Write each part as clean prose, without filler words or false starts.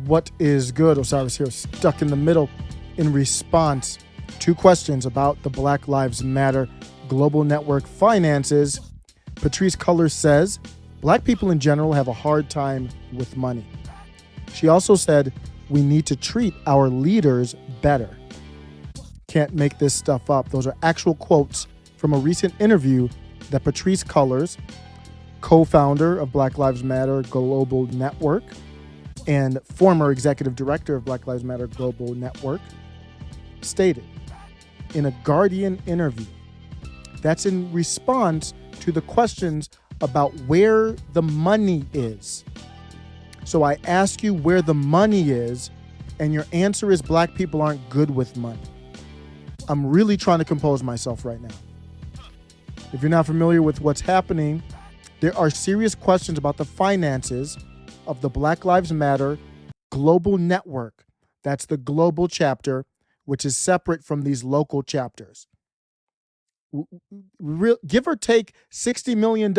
What is good? Osiris here, stuck in the middle in response to questions about the Black Lives Matter Global Network finances. Patrisse Cullors says, Black people in general have a hard time with money. She also said, we need to treat our leaders better. Can't make this stuff up. Those are actual quotes from a recent interview that Patrisse Cullors, co-founder of Black Lives Matter Global Network and former executive director of Black Lives Matter Global Network, stated in a Guardian interview. That's in response to the questions about where the money is. So I ask you where the money is, and your answer is Black people aren't good with money. I'm really trying to compose myself right now. If you're not familiar with what's happening, there are serious questions about the finances of the Black Lives Matter Global Network. That's the global chapter, which is separate from these local chapters. Give or take $60 million,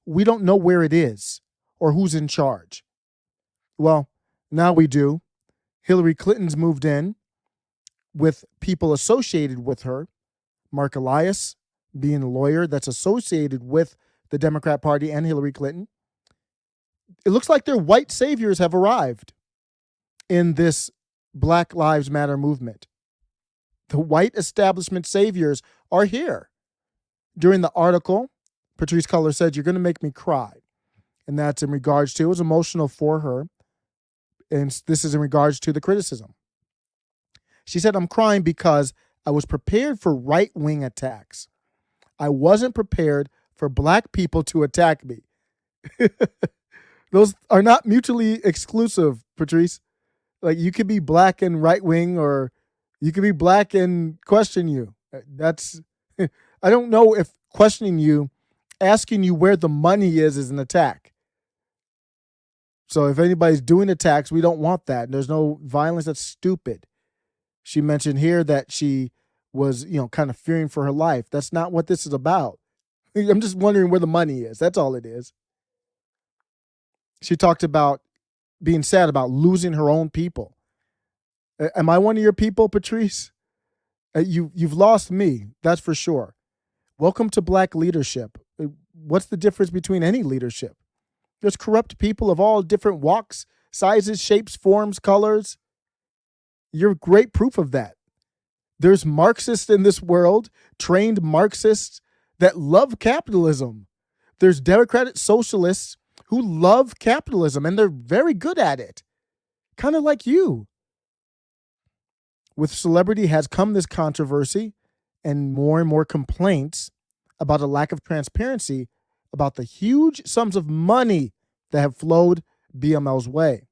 we don't know where it is or who's in charge. Well, now we do. Hillary Clinton's moved in with people associated with her. Mark Elias, being a lawyer that's associated with the Democrat Party and Hillary Clinton. It looks like their white saviors have arrived in this Black Lives Matter movement. The white establishment saviors are here. During the article, Patrisse Cullors said, you're going to make me cry. And that's in regards to, it was emotional for her. And this is in regards to the criticism. She said, I'm crying because I was prepared for right-wing attacks. I wasn't prepared for Black people to attack me. Those are not mutually exclusive, Patrisse. Like, you could be Black and right-wing, or you could be Black and question you. That's, I don't know if questioning you, asking you where the money is an attack. So if anybody's doing attacks, we don't want that. There's no violence. That's stupid. She mentioned here that she was, kind of fearing for her life. That's not what this is about. I'm just wondering where the money is. That's all it is. She talked about being sad about losing her own people. Am I one of your people, Patrisse? You've lost me, that's for sure. Welcome to Black leadership. What's the difference between any leadership? There's corrupt people of all different walks, sizes, shapes, forms, colors. You're great proof of that. There's Marxists in this world, trained Marxists that love capitalism. There's Democratic socialists who love capitalism, and they're very good at it. Kind of like you. With celebrity has come this controversy and more complaints about a lack of transparency about the huge sums of money that have flowed BML's way.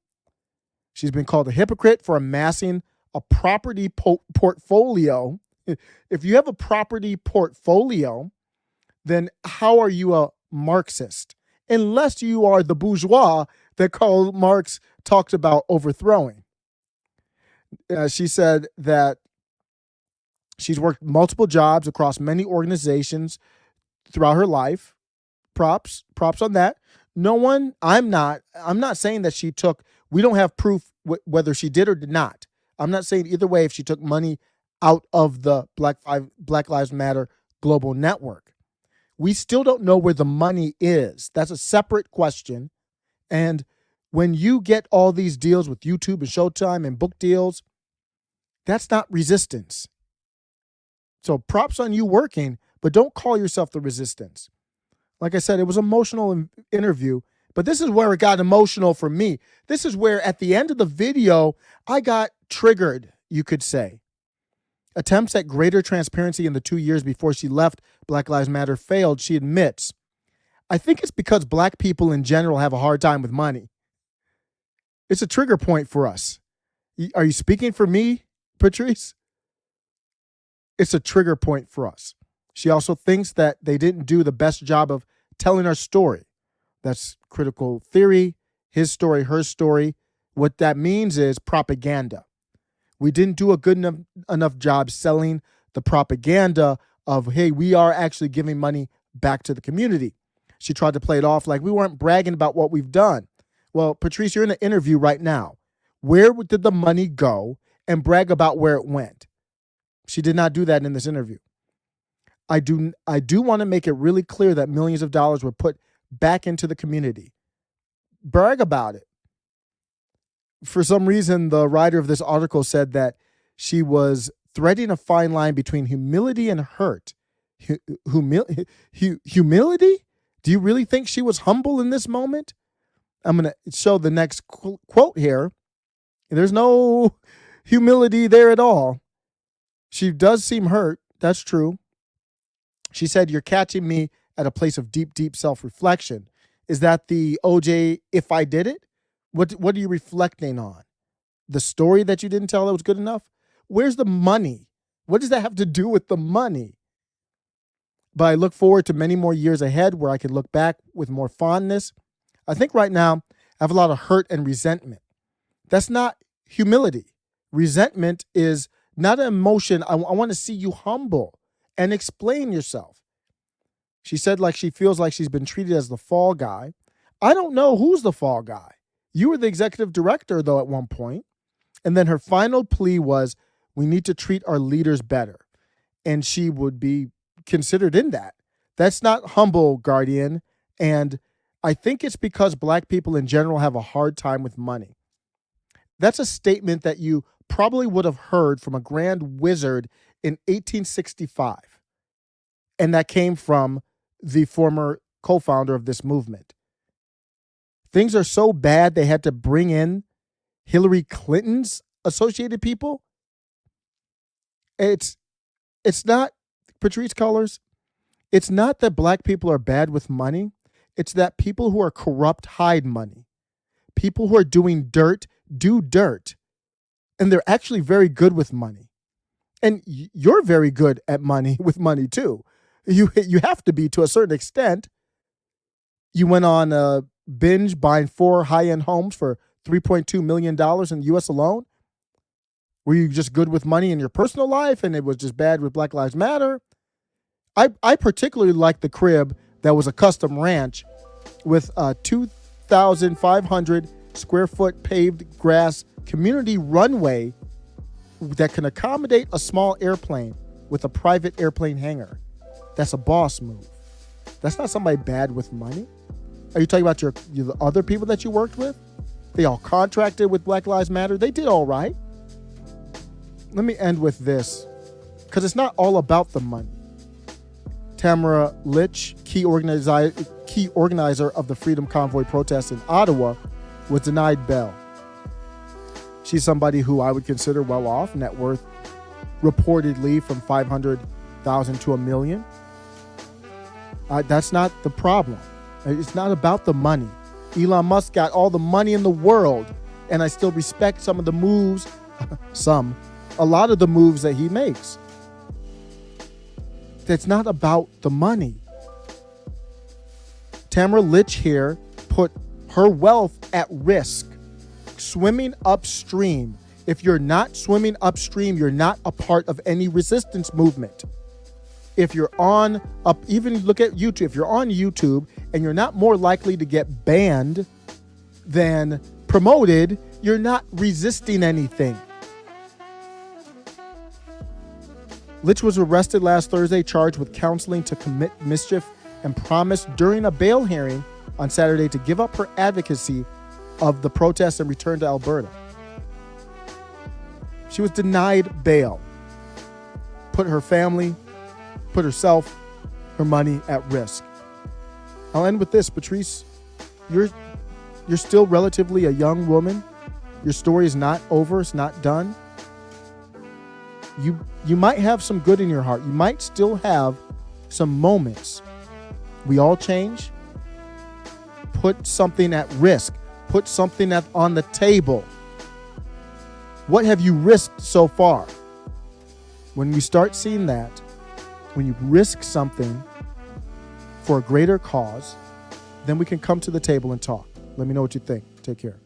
She's been called a hypocrite for amassing a property portfolio. If you have a property portfolio, then how are you a Marxist? Unless you are the bourgeois that Karl Marx talked about overthrowing. She said that she's worked multiple jobs across many organizations throughout her life. Props on that. I'm not saying that she took, we don't have proof whether she did or did not. I'm not saying either way if she took money out of the Black Lives Matter Global Network. We still don't know where the money is. That's a separate question. And when you get all these deals with YouTube and Showtime and book deals, that's not resistance. So props on you working, but don't call yourself the resistance. Like I said, it was an emotional interview, but this is where it got emotional for me. This is where at the end of the video, I got triggered, you could say. Attempts at greater transparency in the 2 years before she left Black Lives Matter failed, she admits. I think it's because Black people in general have a hard time with money. It's a trigger point for us. Are you speaking for me, Patrisse? It's a trigger point for us. She also thinks that they didn't do the best job of telling our story. That's critical theory, his story, her story. What that means is propaganda. We didn't do a good enough job selling the propaganda of, hey, we are actually giving money back to the community. She tried to play it off like we weren't bragging about what we've done. Well, Patrisse, you're in an interview right now. Where did the money go? And brag about where it went. She did not do that in this interview. I do want to make it really clear that millions of dollars were put back into the community. Brag about it. For some reason, the writer of this article said that she was threading a fine line between humility and hurt. Humility? Do you really think she was humble in this moment? I'm going to show the next quote here. There's no humility there at all. She does seem hurt. That's true. She said, "You're catching me at a place of deep, deep self-reflection." Is that the OJ, if I did it? What are you reflecting on? The story that you didn't tell that was good enough? Where's the money? What does that have to do with the money? But I look forward to many more years ahead where I can look back with more fondness. I think right now I have a lot of hurt and resentment. That's not humility. Resentment is not an emotion. I want to see you humble and explain yourself. She said like she feels like she's been treated as the fall guy. I don't know who's the fall guy. You were the executive director, though, at one point. And then her final plea was, we need to treat our leaders better. And she would be considered in that. That's not humble, Guardian. And I think it's because Black people in general have a hard time with money. That's a statement that you probably would have heard from a grand wizard in 1865. And that came from the former co-founder of this movement. Things are so bad they had to bring in Hillary Clinton's associated people. It's not, Patrisse Cullors, it's not that Black people are bad with money. It's that people who are corrupt hide money. People who are doing dirt do dirt. And they're actually very good with money. And you're very good at money with money too. You have to be to a certain extent. You went on a binge buying 4 high-end homes for $3.2 million in the U.S. alone. Were you just good with money in your personal life and it was just bad with Black Lives Matter? I particularly like the crib that was a custom ranch with a 2,500 square foot paved grass community runway that can accommodate a small airplane with a private airplane hangar. That's a boss move. That's not somebody bad with money. Are you talking about the other people that you worked with? They all contracted with Black Lives Matter. They did all right. Let me end with this, because it's not all about the money. Tamara Lich, key organizer of the Freedom Convoy protests in Ottawa, was denied bail. She's somebody who I would consider well off, net worth reportedly from $500,000 to $1 million. That's not the problem. It's not about the money. Elon Musk got all the money in the world, and I still respect some of the moves, a lot of the moves that he makes. That's not about the money. Tamara Lich here put her wealth at risk, swimming upstream. If you're not swimming upstream, you're not a part of any resistance movement. If you're even look at YouTube, if you're on YouTube and you're not more likely to get banned than promoted, you're not resisting anything. Lich was arrested last Thursday, charged with counseling to commit mischief, and promised during a bail hearing on Saturday to give up her advocacy of the protests and return to Alberta. She was denied bail. Put her family, put herself, her money at risk. I'll end with this, Patrisse. You're still relatively a young woman. Your story is not over. It's not done. You might have some good in your heart. You might still have some moments. We all change. Put something at risk. Put something on the table. What have you risked so far? When we start seeing that, when you risk something for a greater cause, then we can come to the table and talk. Let me know what you think. Take care.